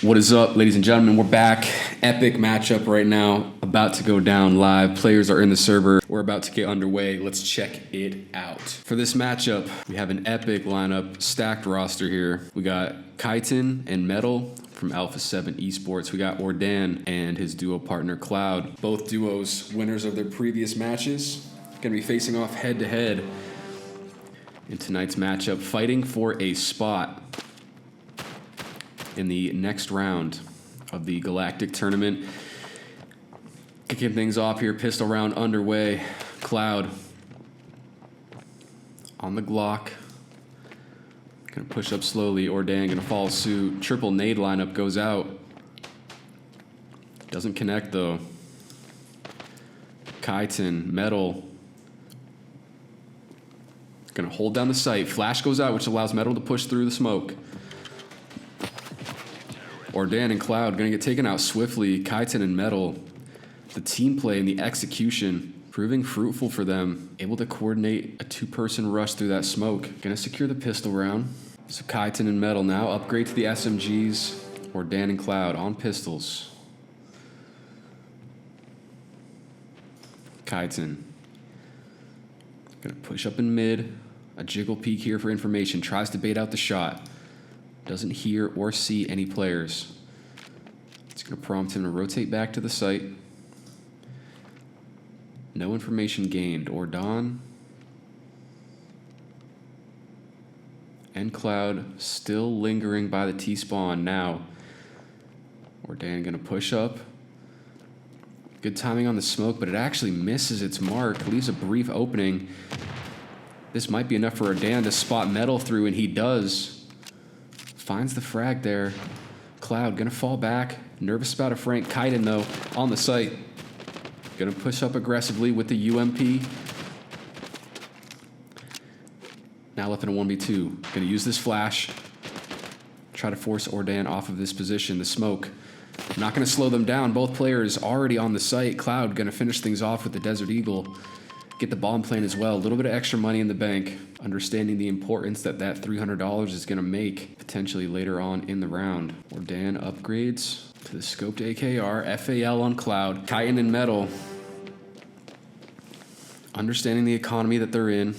What is up, ladies and gentlemen? We're back. Epic matchup right now. About to go down live. Players are in the server. We're about to get underway. Let's check it out. For this matchup, we have an epic lineup, stacked roster here. We got Kyten and Metal from Alpha 7 Esports. We got Ordan and his duo partner Klaud. Both duos winners of their previous matches. Gonna be facing off head to head in tonight's matchup, fighting for a spot in the next round of the Galactic Tournament. Kicking things off here, pistol round underway. Klaud on the Glock. Gonna push up slowly. Ordan gonna follow suit. Triple nade lineup goes out. Doesn't connect though. Kyten, Metal. Gonna hold down the sight. Flash goes out, which allows Metal to push through the smoke. Ordan and Klaud gonna get taken out swiftly. Kyten and Metal, the team play and the execution proving fruitful for them. Able to coordinate a two-person rush through that smoke. Gonna secure the pistol round. So Kyten and Metal now upgrade to the SMGs. Ordan and Klaud on pistols. Kyten gonna push up in mid. A jiggle peek here for information. Tries to bait out the shot. Doesn't hear or see any players. It's going to prompt him to rotate back to the site. No information gained. Ordan and Klaud still lingering by the T-spawn. Now, Ordan going to push up. Good timing on the smoke, but it actually misses its mark. Leaves a brief opening. This might be enough for Ordan to spot Metal through, and he does. Finds the frag there. Klaud gonna fall back. Nervous about a Frank. Kyten though on the site. Gonna push up aggressively with the UMP. Now left in a 1v2. Gonna use this flash. Try to force Ordan off of this position. The smoke. Not gonna slow them down. Both players already on the site. Klaud gonna finish things off with the Desert Eagle. Get the bomb plane as well. A little bit of extra money in the bank. Understanding the importance that $300 is going to make potentially later on in the round. Ordan upgrades to the scoped AKR. FAL on Klaud. Kyten and Metal. Understanding the economy that they're in.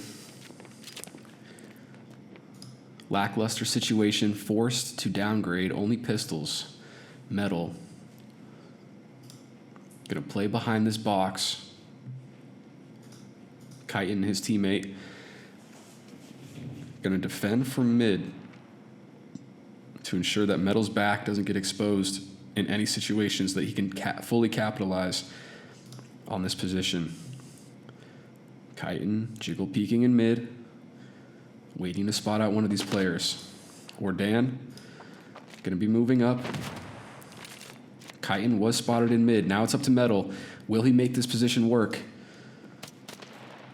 Lackluster situation. Forced to downgrade. Only pistols. Metal. Going to play behind this box. Kyten, his teammate, going to defend from mid to ensure that Metal's back doesn't get exposed in any situations, that he can fully capitalize on this position. Kyten jiggle peeking in mid, waiting to spot out one of these players. Ordan going to be moving up. Kyten was spotted in mid. Now it's up to Metal. Will he make this position work?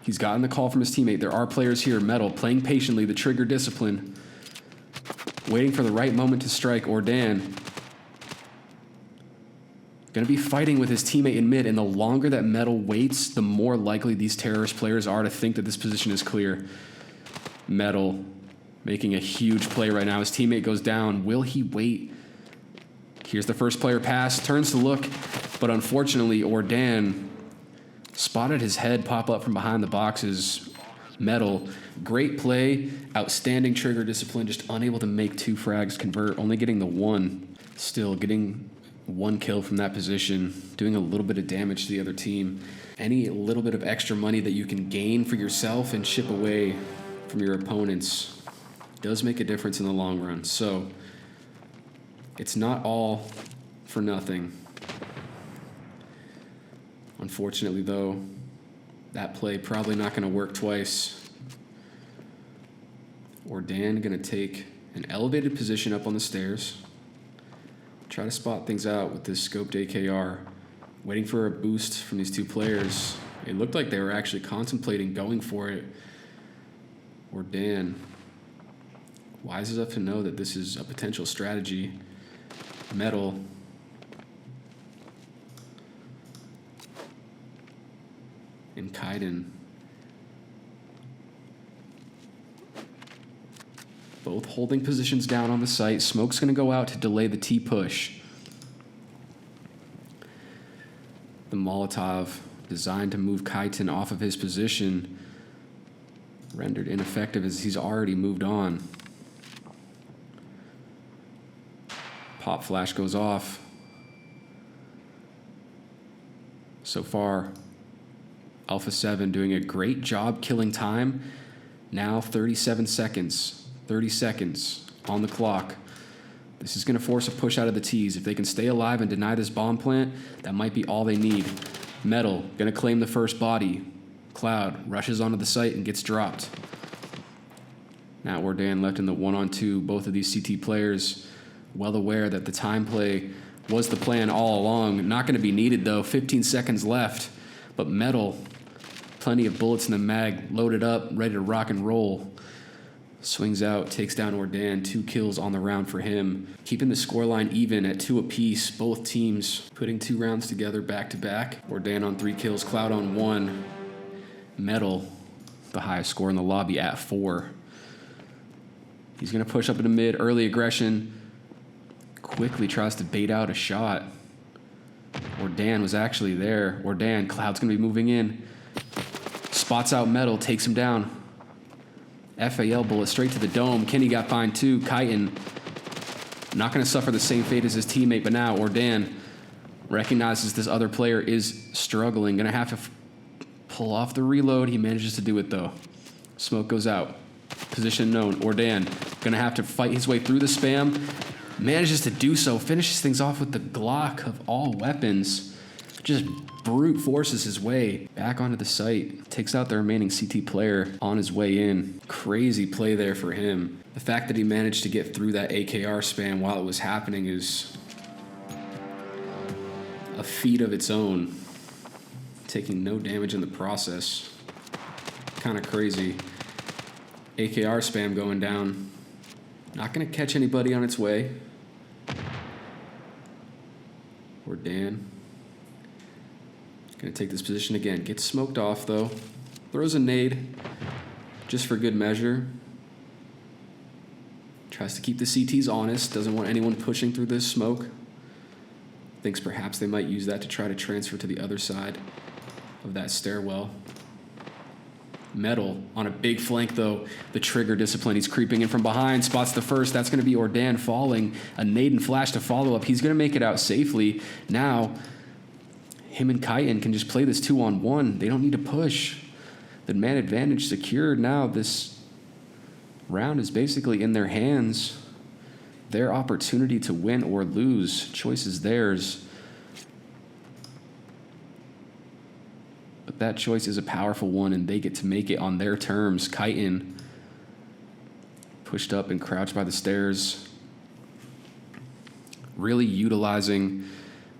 He's gotten the call from his teammate. There are players here. Metal playing patiently, the trigger discipline. Waiting for the right moment to strike. Ordan going to be fighting with his teammate in mid, and the longer that Metal waits, the more likely these terrorist players are to think that this position is clear. Metal making a huge play right now. His teammate goes down. Will he wait? Here's the first player pass. Turns to look, but unfortunately, Ordan spotted his head pop up from behind the boxes. Metal, great play, outstanding trigger discipline, just unable to make two frags convert, only getting the one. Still getting one kill from that position, doing a little bit of damage to the other team. Any little bit of extra money that you can gain for yourself and ship away from your opponents does make a difference in the long run. So it's not all for nothing. Unfortunately, though, that play probably not going to work twice. Ordan going to take an elevated position up on the stairs. Try to spot things out with this scoped AKR. Waiting for a boost from these two players. It looked like they were actually contemplating going for it. Ordan, wise enough to know that this is a potential strategy. Metal and Kyten Both holding positions down on the site. Smoke's going to go out to delay the T-push. The Molotov, designed to move Kyten off of his position, rendered ineffective as he's already moved on. Pop flash goes off. So far, Alpha 7 doing a great job killing time. Now 37 seconds. 30 seconds on the clock. This is going to force a push out of the T's. If they can stay alive and deny this bomb plant, that might be all they need. Metal going to claim the first body. Cloud rushes onto the site and gets dropped. Now Ordan left in the 1-on-2. Both of these CT players well aware that the time play was the plan all along. Not going to be needed though. 15 seconds left. But Metal, plenty of bullets in the mag, loaded up, ready to rock and roll. Swings out, takes down Ordan. 2 kills on the round for him. Keeping the scoreline even at 2 apiece. Both teams putting 2 rounds together back to back. Ordan on 3 kills, Cloud on 1. Metal, the highest score in the lobby at 4. He's going to push up into mid. Early aggression. Quickly tries to bait out a shot. Ordan was actually there. Ordan, Cloud's going to be moving in. Spots out Metal, takes him down. FAL bullet straight to the dome. Kenny got fined too. Kyten not going to suffer the same fate as his teammate, but now Ordan recognizes this other player is struggling. Going to have to pull off the reload. He manages to do it though. Smoke goes out. Position known. Ordan going to have to fight his way through the spam. Manages to do so. Finishes things off with the Glock of all weapons. Just brute forces his way back onto the site. Takes out the remaining CT player on his way in. Crazy play there for him. The fact that he managed to get through that AKR spam while it was happening is a feat of its own. Taking no damage in the process. Kind of crazy. AKR spam going down. Not going to catch anybody on its way. Ordan. Going to take this position again. Gets smoked off, though. Throws a nade just for good measure. Tries to keep the CTs honest. Doesn't want anyone pushing through this smoke. Thinks perhaps they might use that to try to transfer to the other side of that stairwell. Metal on a big flank, though. The trigger discipline. He's creeping in from behind. Spots the first. That's going to be Ordan falling. A nade and flash to follow up. He's going to make it out safely. Now, him and Kyten can just play this 2-on-1. They don't need to push. The man advantage secured. Now this round is basically in their hands. Their opportunity to win or lose. Choice is theirs. But that choice is a powerful one, and they get to make it on their terms. Kyten pushed up and crouched by the stairs. Really utilizing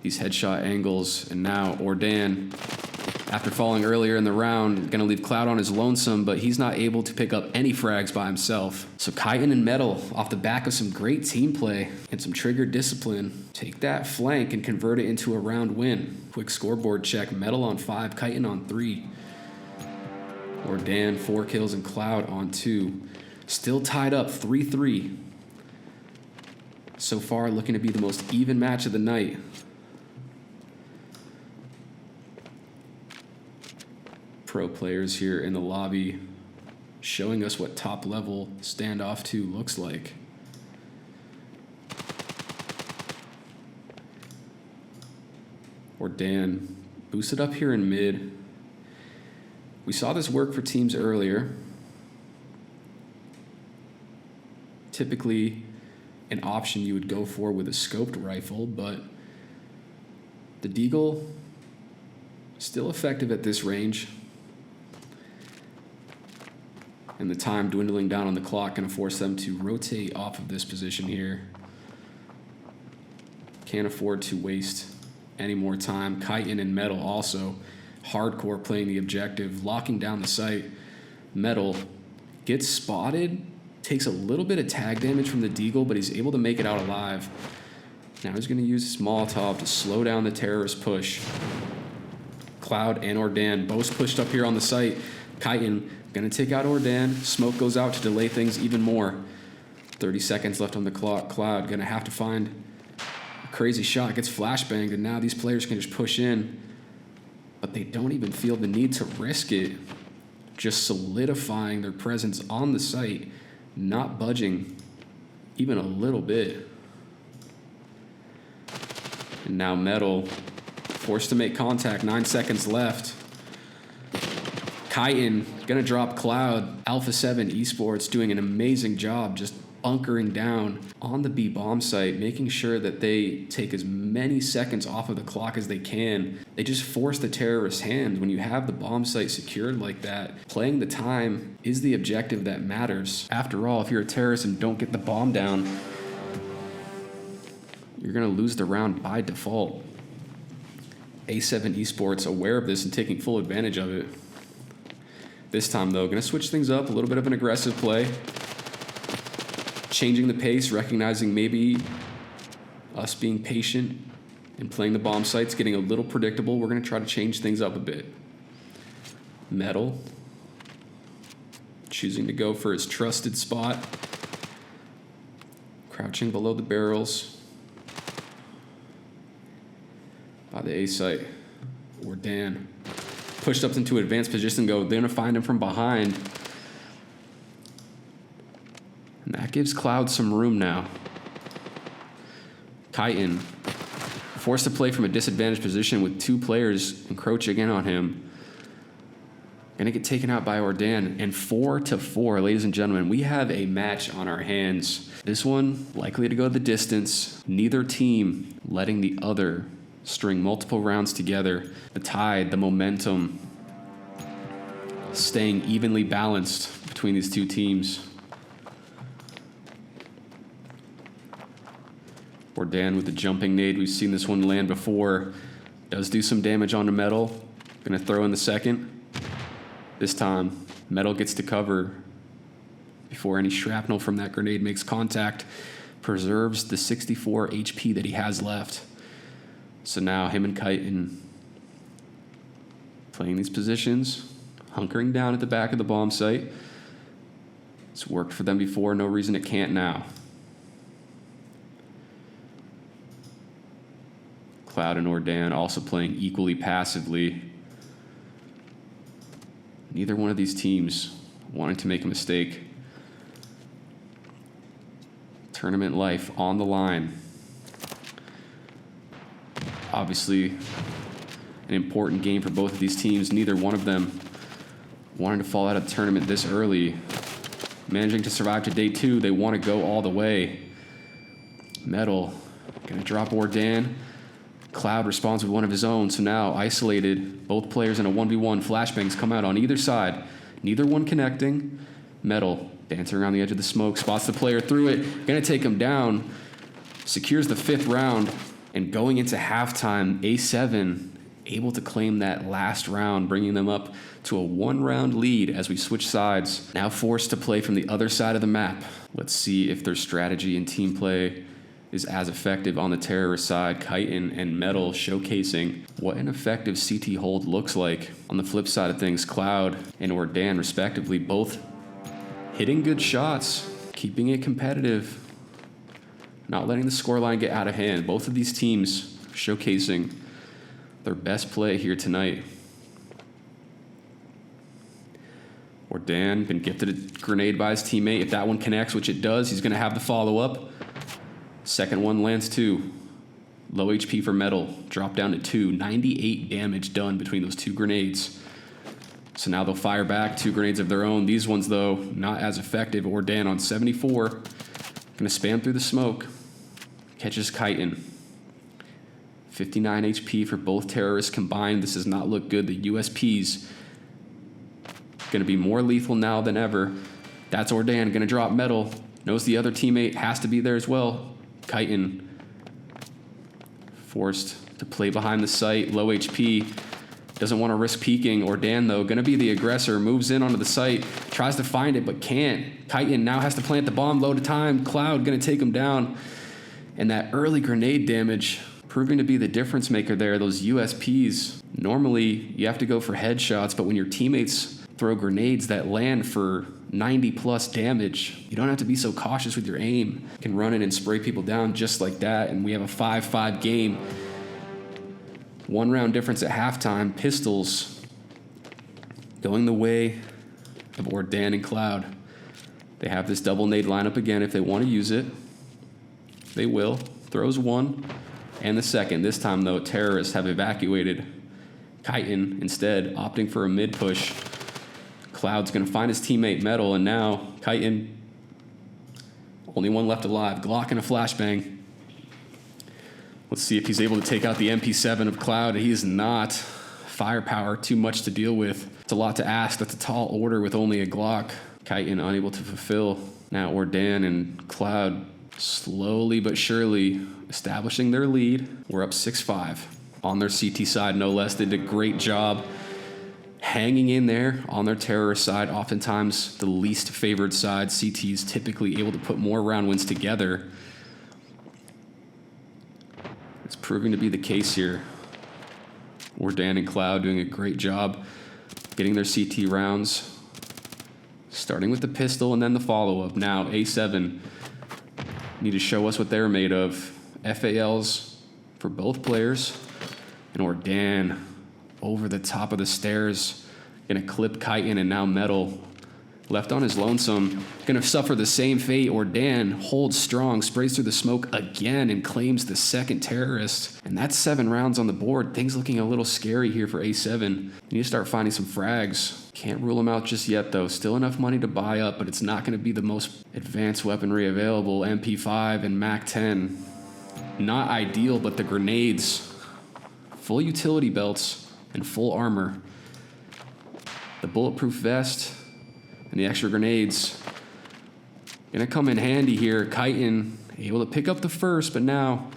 these headshot angles. And now Ordan, after falling earlier in the round, going to leave Cloud on his lonesome, but he's not able to pick up any frags by himself. So Kyten and Metal, off the back of some great team play and some trigger discipline, take that flank and convert it into a round win. Quick scoreboard check. Metal on 5, Kyten on 3. Ordan 4 kills and Cloud on 2. Still tied up 3-3. So far looking to be the most even match of the night. Pro players here in the lobby showing us what top level Standoff 2 looks like. Ordan boosted up here in mid. We saw this work for teams earlier. Typically an option you would go for with a scoped rifle, but the Deagle still effective at this range. And the time dwindling down on the clock going to force them to rotate off of this position here. Can't afford to waste any more time. Kyten and Metal also hardcore playing the objective, locking down the site. Metal gets spotted, takes a little bit of tag damage from the Deagle, but he's able to make it out alive. Now he's going to use his Molotov to slow down the terrorist push. Cloud and Ordan both pushed up here on the site. Kyten going to take out Ordan. Smoke goes out to delay things even more. 30 seconds left on the clock. Klaud gonna have to find a crazy shot. Gets flashbanged, and now these players can just push in. But they don't even feel the need to risk it. Just solidifying their presence on the site, not budging even a little bit. And now Metal forced to make contact, 9 seconds left. Kyten gonna drop Klaud. Alpha 7 Esports doing an amazing job just bunkering down on the B bomb site, making sure that they take as many seconds off of the clock as they can. They just force the terrorist's hand. When you have the bomb site secured like that, playing the time is the objective that matters. After all, if you're a terrorist and don't get the bomb down, you're gonna lose the round by default. A7 Esports aware of this and taking full advantage of it. This time though, gonna switch things up, a little bit of an aggressive play. Changing the pace, recognizing maybe us being patient and playing the bomb sites, getting a little predictable. We're gonna try to change things up a bit. Metal, choosing to go for his trusted spot. Crouching below the barrels. By the A site, Ordan pushed up into advanced position. They're gonna find him from behind. And that gives Klaud some room now. Kyten forced to play from a disadvantaged position with 2 players encroaching in on him. Gonna get taken out by Ordan. And 4-4, ladies and gentlemen, we have a match on our hands. This one likely to go the distance. Neither team letting the other string multiple rounds together. The tide, the momentum, staying evenly balanced between these two teams. Ordan with the jumping nade. We've seen this one land before. Does do some damage on the Metal. Gonna throw in the second. This time, Metal gets to cover before any shrapnel from that grenade makes contact. Preserves the 64 HP that he has left. So now him and Kyten playing these positions, hunkering down at the back of the bomb site. It's worked for them before, no reason it can't now. Klaud and Ordan also playing equally passively. Neither one of these teams wanting to make a mistake. Tournament life on the line. Obviously, an important game for both of these teams. Neither one of them wanting to fall out of the tournament this early. Managing to survive to day 2, they want to go all the way. Metal gonna drop Ordan. Klaud responds with one of his own, so now isolated. Both players in a 1v1. Flashbangs come out on either side. Neither one connecting. Metal dancing around the edge of the smoke, spots the player through it. Gonna take him down. Secures the 5th round. And going into halftime, A7 able to claim that last round, bringing them up to a 1-round lead as we switch sides. Now forced to play from the other side of the map. Let's see if their strategy and team play is as effective on the terrorist side. Kyten and Metal showcasing what an effective CT hold looks like. On the flip side of things, Klaud and Ordan respectively both hitting good shots, keeping it competitive, not letting the scoreline get out of hand. Both of these teams showcasing their best play here tonight. Ordan been gifted a grenade by his teammate. If that one connects, which it does, he's gonna have the follow-up. Second one lands too. Low HP for Metal, drop down to 2. 98 damage done between those 2 grenades. So now they'll fire back 2 grenades of their own. These ones, though, not as effective. Ordan on 74. Gonna spam through the smoke. Catches Kyten. 59 HP for both terrorists combined. This does not look good. The USP's gonna be more lethal now than ever. That's Ordan gonna drop Metal. Knows the other teammate has to be there as well. Kyten forced to play behind the site, low HP, doesn't want to risk peeking. Ordan, though, going to be the aggressor, moves in onto the site, tries to find it, but can't. Kyten now has to plant the bomb, low to time. Klaud going to take him down. And that early grenade damage proving to be the difference maker there. Those USPs, normally you have to go for headshots, but when your teammates throw grenades that land for 90 plus damage. You don't have to be so cautious with your aim. You can run in and spray people down just like that, and we have a 5-5 game. 1 round difference at halftime. Pistols going the way of Ordan and Klaud. They have this double nade lineup again if they want to use it. They will. Throws 1 and the second. This time, though, terrorists have evacuated. Kyten instead opting for a mid push. Klaud's going to find his teammate Metal, and now Kyten, only one left alive. Glock and a flashbang. Let's see if he's able to take out the MP7 of Klaud. He is not. Firepower, too much to deal with. It's a lot to ask. That's a tall order with only a Glock. Kyten unable to fulfill. Now Ordan and Klaud slowly but surely establishing their lead. We're up 6-5. On their CT side, no less. They did a great job hanging in there on their terrorist side. Oftentimes the least favored side. CT is typically able to put more round wins together. It's proving to be the case here. Ordan and Klaud doing a great job getting their CT rounds. Starting with the pistol and then the follow-up. Now A7 need to show us what they're made of. FALs for both players. And Ordan over the top of the stairs. Gonna clip Kyten, and now Metal left on his lonesome. Gonna suffer the same fate. Ordan holds strong, sprays through the smoke again, and claims the second terrorist. And that's 7 rounds on the board. Things looking a little scary here for A7. You need to start finding some frags. Can't rule them out just yet, though. Still enough money to buy up, but it's not gonna be the most advanced weaponry available. MP5 and MAC-10. Not ideal, but the grenades. Full utility belts and full armor. The bulletproof vest and the extra grenades gonna come in handy here. Kyten able to pick up the first, but now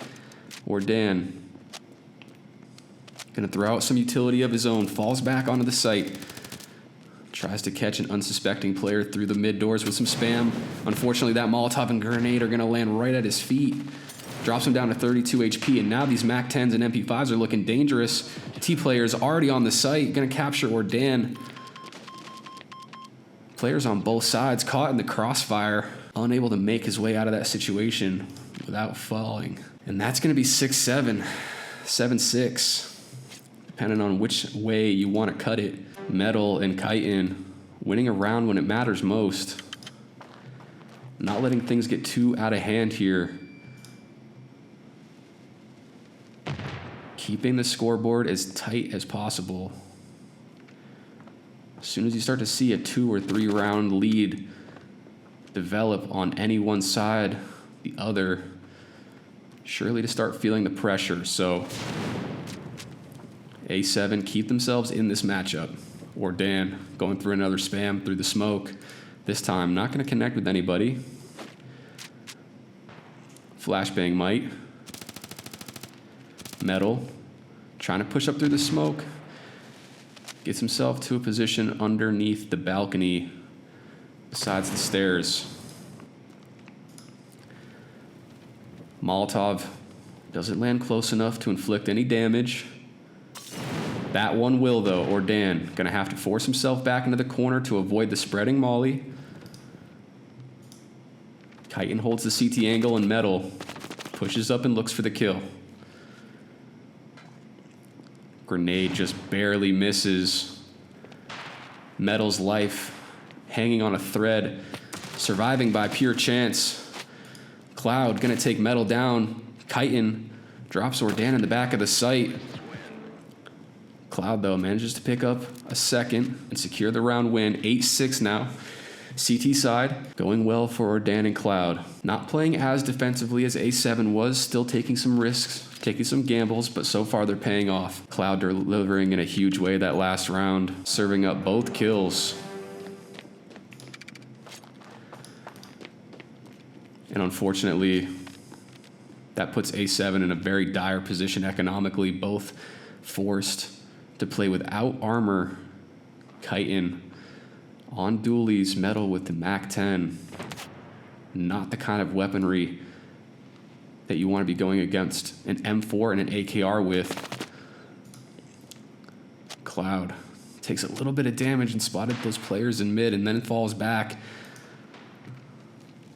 Ordan gonna throw out some utility of his own. Falls back onto the site. Tries to catch an unsuspecting player through the mid doors with some spam. Unfortunately, that Molotov and grenade are gonna land right at his feet. Drops him down to 32 HP, and now these MAC-10s and MP5s are looking dangerous. T players already on the site, gonna capture Ordan. Players on both sides caught in the crossfire, unable to make his way out of that situation without falling. And that's gonna be 6-7, 7-6, depending on which way you wanna cut it. Metal and Kyten winning a round when it matters most. Not letting things get too out of hand here. Keeping the scoreboard as tight as possible. As soon as you start to see a 2 or 3 round lead develop on any one side, the other, surely to start feeling the pressure. So A7 keep themselves in this matchup. Ordan going through another spam through the smoke. This time not going to connect with anybody. Flashbang might. Metal trying to push up through the smoke. Gets himself to a position underneath the balcony besides the stairs. Molotov doesn't land close enough to inflict any damage. That one will, though. Ordan gonna have to force himself back into the corner to avoid the spreading molly. Kyten holds the CT angle, and Metal pushes up and looks for the kill. Grenade just barely misses. Metal's life hanging on a thread, surviving by pure chance. Klaud gonna take Metal down. Kyten drops Ordan in the back of the site. Klaud, though, manages to pick up a second and secure the round win. 8-6 now. CT side going well for Ordan and Klaud. Not playing as defensively as A7 was, still taking some risks, taking some gambles, but so far they're paying off. Klaud delivering in a huge way that last round, serving up both kills. And unfortunately, that puts A7 in a very dire position economically, both forced to play without armor. Kyten on dualies, Metal with the MAC-10. Not the kind of weaponry that you want to be going against an M4 and an AKR with. Klaud takes a little bit of damage and spotted those players in mid and then falls back.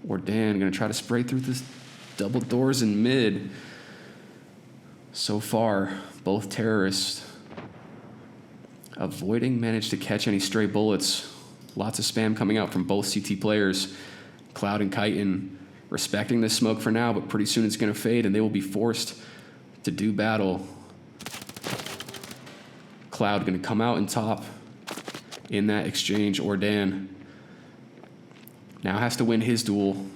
Ordan going to try to spray through this double doors in mid. So far, both terrorists avoiding managed to catch any stray bullets. Lots of spam coming out from both CT players. Klaud and Kyten respecting this smoke for now, but pretty soon it's going to fade and they will be forced to do battle. Klaud going to come out and top in that exchange. Ordan now has to win his duel.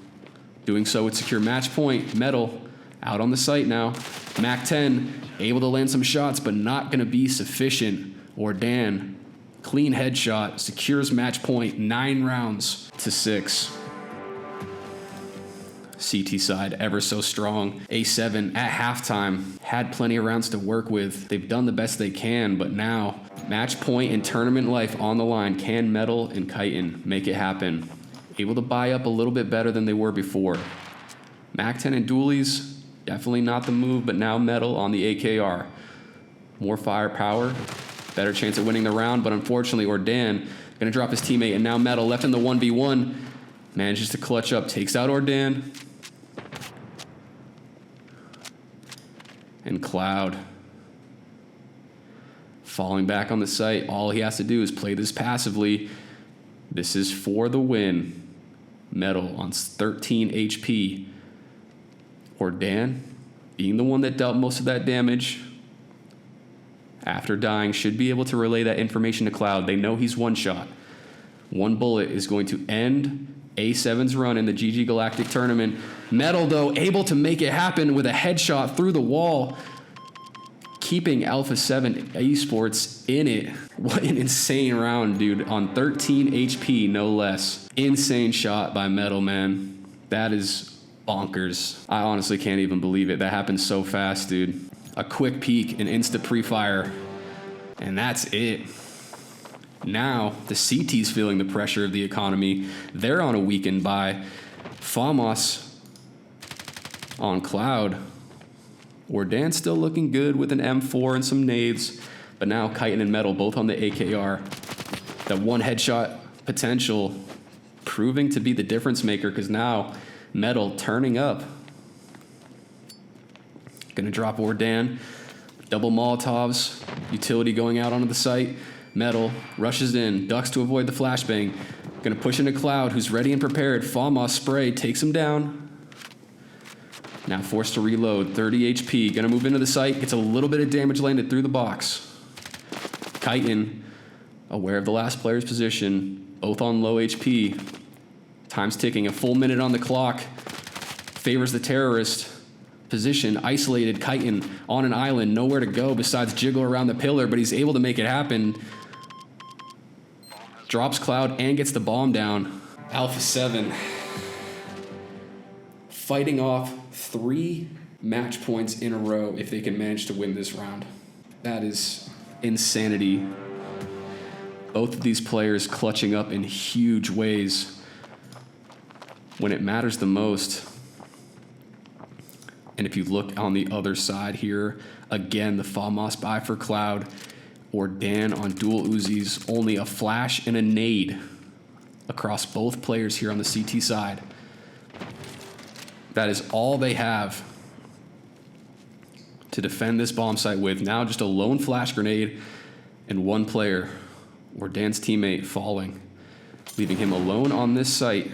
Doing so would secure match point. Metal out on the site now. Mac-10 able to land some shots, but not going to be sufficient. Ordan, clean headshot, secures match point, 9 rounds to 6. CT side ever so strong. A7 at halftime had plenty of rounds to work with. They've done the best they can, but now match point and tournament life on the line. Can Metal and Kyten make it happen? Able to buy up a little bit better than they were before. Mac-10 and dualies, definitely not the move, but now Metal on the AKR. More firepower, better chance at winning the round, but unfortunately Ordan gonna drop his teammate, and now Metal left in the 1v1. Manages to clutch up, takes out Ordan. And Klaud falling back on the site. All he has to do is play this passively. This is for the win. Metal on 13 HP. Ordan, being the one that dealt most of that damage, after dying, should be able to relay that information to Klaud. They know he's one shot. One bullet is going to end A7's run in the GGALACTIC Tournament. Metal, though, able to make it happen with a headshot through the wall, keeping Alpha 7 Esports in it. What an insane round, dude. On 13 HP, no less. Insane shot by Metal, man. That is bonkers. I honestly can't even believe it. That happened so fast, dude. A quick peek, an instant pre-fire, and that's it. Now, the CT's feeling the pressure of the economy. They're on a weekend bye. Famos on Klaud. Ordan still looking good with an M4 and some nades, but now Kyten and Metal both on the AKR. That one headshot potential proving to be the difference maker, because now Metal turning up. Gonna drop Ordan. Double Molotovs. Utility going out onto the site. Metal rushes in, ducks to avoid the flashbang. Gonna push into Klaud, who's ready and prepared. Famos spray takes him down. Now forced to reload, 30 HP. Gonna move into the site, gets a little bit of damage landed through the box. Kyten, aware of the last player's position, both on low HP. Time's ticking, a full minute on the clock. Favors the terrorist. Position, isolated, Kyten on an island, nowhere to go besides jiggle around the pillar, but he's able to make it happen. Drops Klaud and gets the bomb down. Alpha 7 fighting off 3 match points in a row if they can manage to win this round. That is insanity. Both of these players clutching up in huge ways when it matters the most. And if you look on the other side here, again, the Famos buy for Klaud. Ordan on dual Uzis, only a flash and a nade across both players here on the CT side. That is all they have to defend this bomb site with. Now just a lone flash grenade and one player, Ordan's teammate, falling, leaving him alone on this site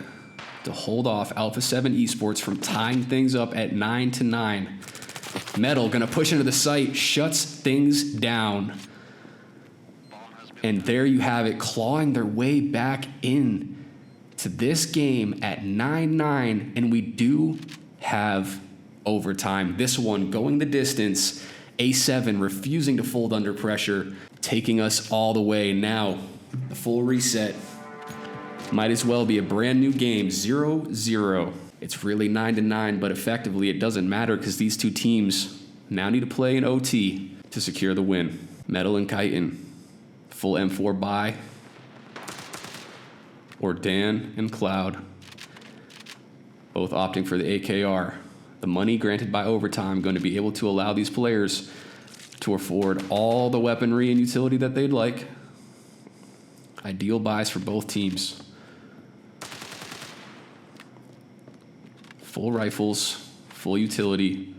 to hold off Alpha 7 Esports from tying things up at 9-9. Metal gonna push into the site, shuts things down. And there you have it, clawing their way back in to this game at 9-9, and we do have overtime. This one going the distance. A7 refusing to fold under pressure, taking us all the way. Now, the full reset. Might as well be a brand new game, 0-0. It's really 9-9, but effectively it doesn't matter because these two teams now need to play in OT to secure the win. Metal and Kyten, full M4 buy. Ordan and Klaud, both opting for the AKR. The money granted by overtime going to be able to allow these players to afford all the weaponry and utility that they'd like. Ideal buys for both teams. Full rifles, full utility.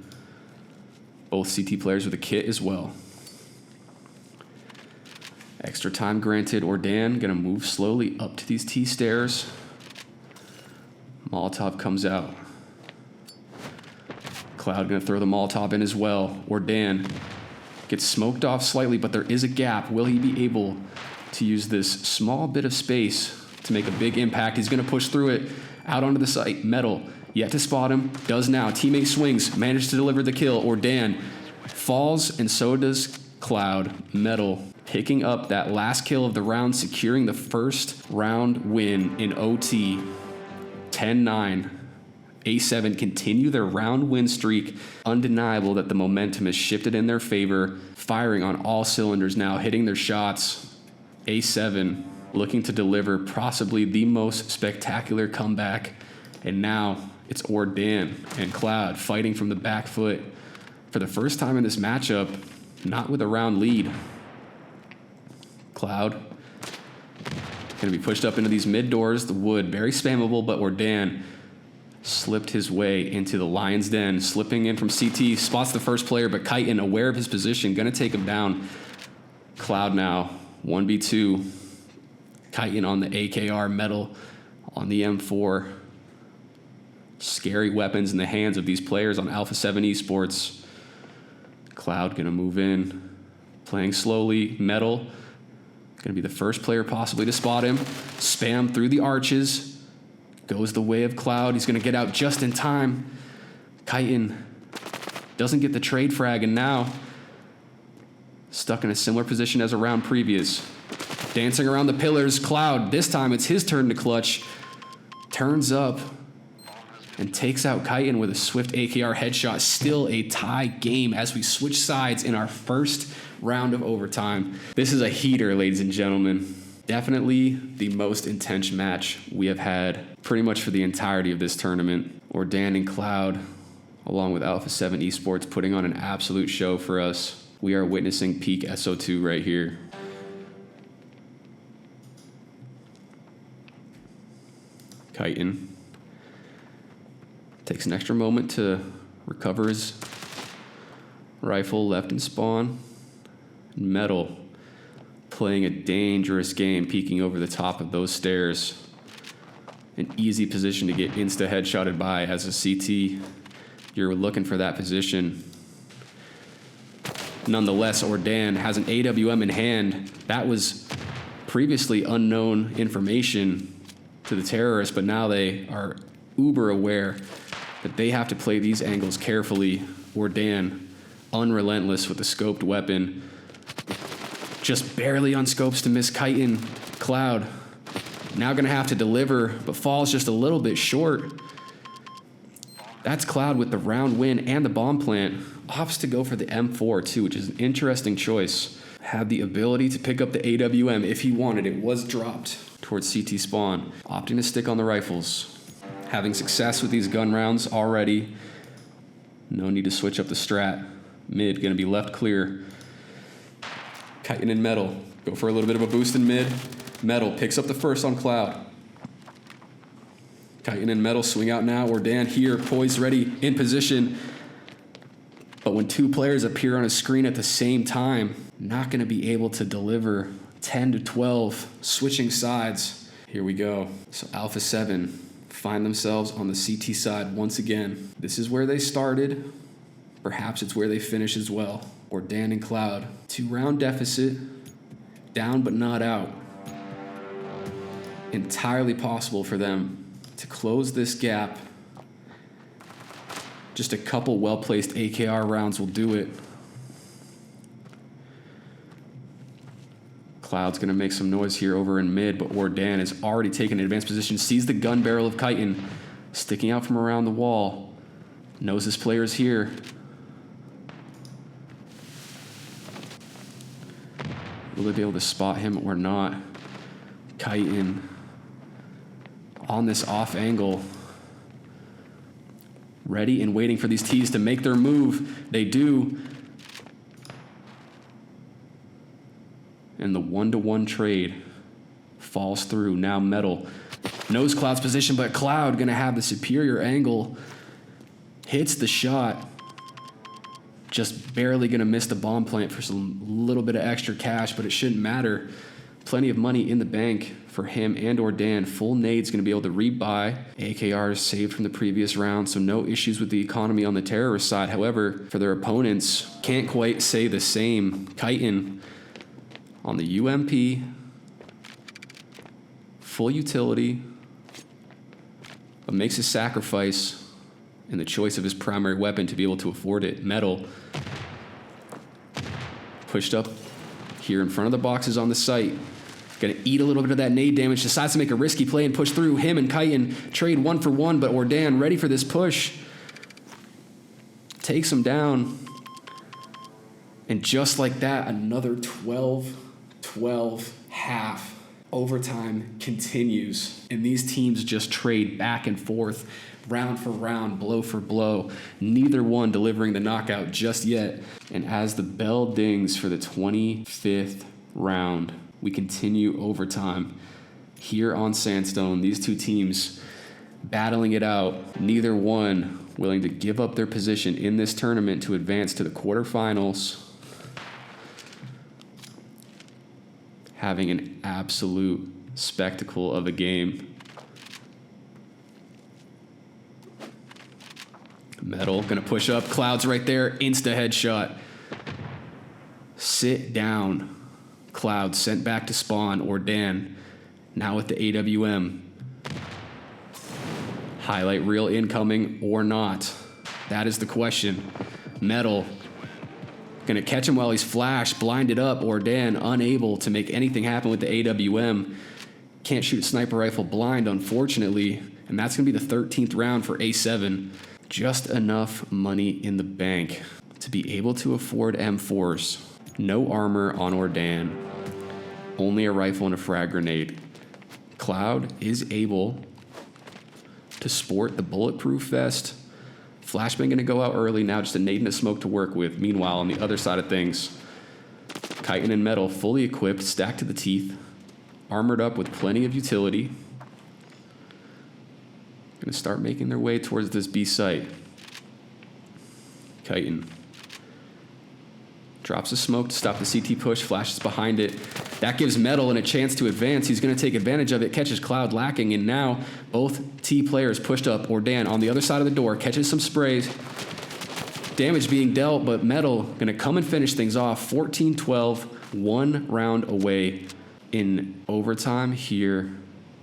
Both CT players with a kit as well. Extra time granted. Ordan gonna move slowly up to these T stairs. Molotov comes out. Klaud gonna throw the Molotov in as well. Ordan gets smoked off slightly, but there is a gap. Will he be able to use this small bit of space to make a big impact? He's gonna push through it out onto the site. Metal yet to spot him, does now. Teammate swings, manages to deliver the kill. Ordan falls, and so does Klaud. Metal picking up that last kill of the round, securing the first round win in OT. 10-9. A7 continue their round win streak. Undeniable that the momentum has shifted in their favor. Firing on all cylinders now, hitting their shots. A7 looking to deliver possibly the most spectacular comeback. And now it's Ordan and Klaud fighting from the back foot for the first time in this matchup, not with a round lead. Klaud going to be pushed up into these mid doors. The wood very spammable, but Ordan slipped his way into the lion's den, slipping in from CT, spots the first player, but Kyten, aware of his position, going to take him down. Klaud now 1v2. Kyten on the AKR, Metal on the M4. Scary weapons in the hands of these players on Alpha 7 Esports. Klaud going to move in, playing slowly. Metal going to be the first player possibly to spot him. Spam through the arches. Goes the way of Klaud. He's going to get out just in time. Kyten doesn't get the trade frag, and now stuck in a similar position as a round previous. Dancing around the pillars. Klaud, this time it's his turn to clutch. Turns up and takes out Kyten with a swift AKR headshot. Still a tie game as we switch sides in our first round of overtime. This is a heater, ladies and gentlemen. Definitely the most intense match we have had pretty much for the entirety of this tournament. Ordan and Klaud, along with Alpha 7 Esports, putting on an absolute show for us. We are witnessing peak SO2 right here. Kyten takes an extra moment to recover his rifle, left in spawn. Metal playing a dangerous game, peeking over the top of those stairs. An easy position to get insta headshotted by as a CT. You're looking for that position. Nonetheless, Ordan has an AWM in hand. That was previously unknown information to the terrorists, but now they are uber aware that they have to play these angles carefully. Ordan, unrelentless with the scoped weapon. Just barely unscopes to miss Kyten. Klaud now going to have to deliver, but falls just a little bit short. That's Klaud with the round win and the bomb plant. Opts to go for the M4 too, which is an interesting choice. Had the ability to pick up the AWM if he wanted. It was dropped towards CT spawn. Opting to stick on the rifles. Having success with these gun rounds already. No need to switch up the strat. Mid going to be left clear. Kyten and Metal go for a little bit of a boost in mid. Metal picks up the first on Klaud. Kyten and Metal swing out now. Ordan here, poised, ready, in position. But when two players appear on a screen at the same time, not going to be able to deliver. 10 to 12, switching sides. Here we go. So Alpha 7 find themselves on the CT side once again. This is where they started. Perhaps it's where they finish as well. Ordan and Klaud. 2-round deficit. Down but not out. Entirely possible for them to close this gap. Just a couple well-placed AKR rounds will do it. Klaud's going to make some noise here over in mid, but Ordan is already taking an advanced position. Sees the gun barrel of Kyten sticking out from around the wall. Knows this player's here. Will they be able to spot him or not? Kyten on this off angle. Ready and waiting for these T's to make their move. They do. And the 1-to-1 trade falls through. Now Metal knows Cloud's position, but Cloud going to have the superior angle. Hits the shot. Just barely going to miss the bomb plant for some little bit of extra cash, but it shouldn't matter. Plenty of money in the bank for him and Ordan. Full nade's going to be able to rebuy. AKR is saved from the previous round, so no issues with the economy on the terrorist side. However, for their opponents, can't quite say the same. Kyten on the UMP. Full utility. But makes a sacrifice in the choice of his primary weapon to be able to afford it. Metal pushed up here in front of the boxes on the site. Gonna eat a little bit of that nade damage. Decides to make a risky play and push through. Him and Kyten trade 1 for 1, but Ordan ready for this push. Takes him down. And just like that, another 12-12 half. Overtime continues. And these teams just trade back and forth, round for round, blow for blow. Neither one delivering the knockout just yet. And as the bell dings for the 25th round, we continue overtime here on Sandstone. These two teams battling it out. Neither one willing to give up their position in this tournament to advance to the quarterfinals. Having an absolute spectacle of a game. Metal gonna push up. Cloud's right there. Insta headshot. Sit down. Cloud sent back to spawn. Ordan now with the AWM. Highlight reel incoming or not? That is the question. Metal gonna catch him while he's flashed, blinded up. Ordan unable to make anything happen with the AWM. Can't shoot sniper rifle blind, unfortunately. And that's gonna be the 13th round for A7. Just enough money in the bank to be able to afford M4s. No armor on Ordan. Only a rifle and a frag grenade. Cloud is able to sport the bulletproof vest. Flashbang going to go out early. Now just a nade and a smoke to work with. Meanwhile, on the other side of things, Kyten and Metal fully equipped, stacked to the teeth, armored up with plenty of utility. Going to start making their way towards this B site. Kyten drops a smoke to stop the CT push, flashes behind it. That gives Metal a chance to advance. He's going to take advantage of it, catches Cloud lacking, and now both T players pushed up. Ordan on the other side of the door, catches some sprays. Damage being dealt, but Metal going to come and finish things off. 14-12, 1 round away in overtime here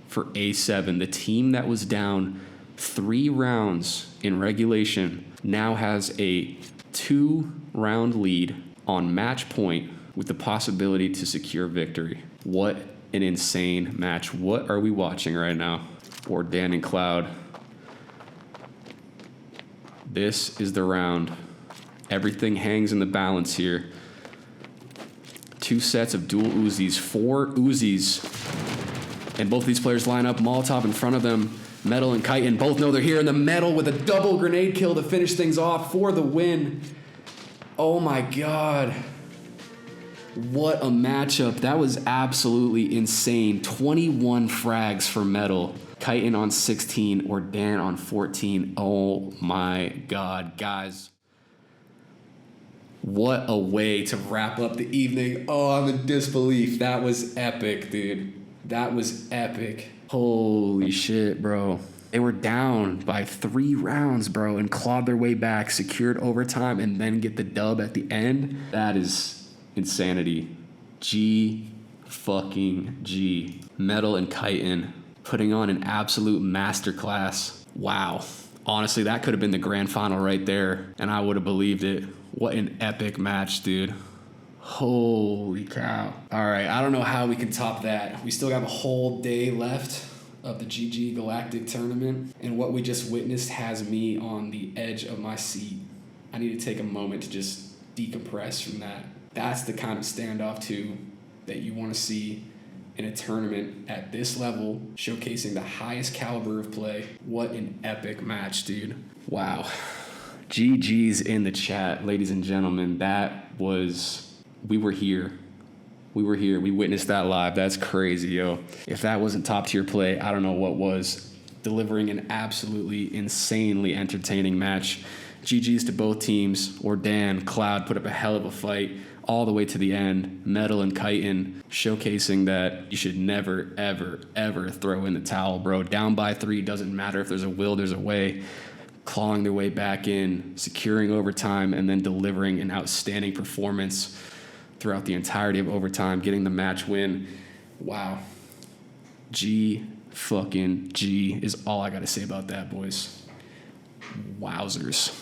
for A7. The team that was down 3 rounds in regulation now has a 2-round lead on match point with the possibility to secure victory. What an insane match. What are we watching right now? Ordan and Cloud. This is the round. Everything hangs in the balance here. 2 sets of dual Uzis, 4 Uzis. And both these players line up, Molotov in front of them. Metal and Kyten both know they're here, and the Metal with a double grenade kill to finish things off for the win. Oh my God. What a matchup. That was absolutely insane. 21 frags for Metal. Kyten on 16, Ordan on 14. Oh my God, guys. What a way to wrap up the evening. Oh, I'm in disbelief. That was epic, dude. That was epic. Holy shit, bro. They were down by 3 rounds, bro, and clawed their way back, secured overtime, and then get the dub at the end. That is insanity. G fucking G. Metal and Kyten putting on an absolute masterclass. Wow. Honestly, that could have been the grand final right there, and I would have believed it. What an epic match, dude. Holy cow. All right, I don't know how we can top that. We still have a whole day left of the GGALACTIC Tournament, and what we just witnessed has me on the edge of my seat. I need to take a moment to just decompress from that. That's the kind of standoff, too, that you want to see in a tournament at this level, showcasing the highest caliber of play. What an epic match, dude. Wow. GG's in the chat, ladies and gentlemen. We were here. We were here. We witnessed that live. That's crazy, yo. If that wasn't top-tier play, I don't know what was. Delivering an absolutely insanely entertaining match. GG's to both teams. Ordan Klaud put up a hell of a fight all the way to the end. Metal and Kyten showcasing that you should never, ever, ever throw in the towel, bro. Down by 3, doesn't matter if there's a will, there's a way. Clawing their way back in, securing overtime, and then delivering an outstanding performance throughout the entirety of overtime, getting the match win. Wow. G fucking G is all I got to say about that, boys. Wowzers.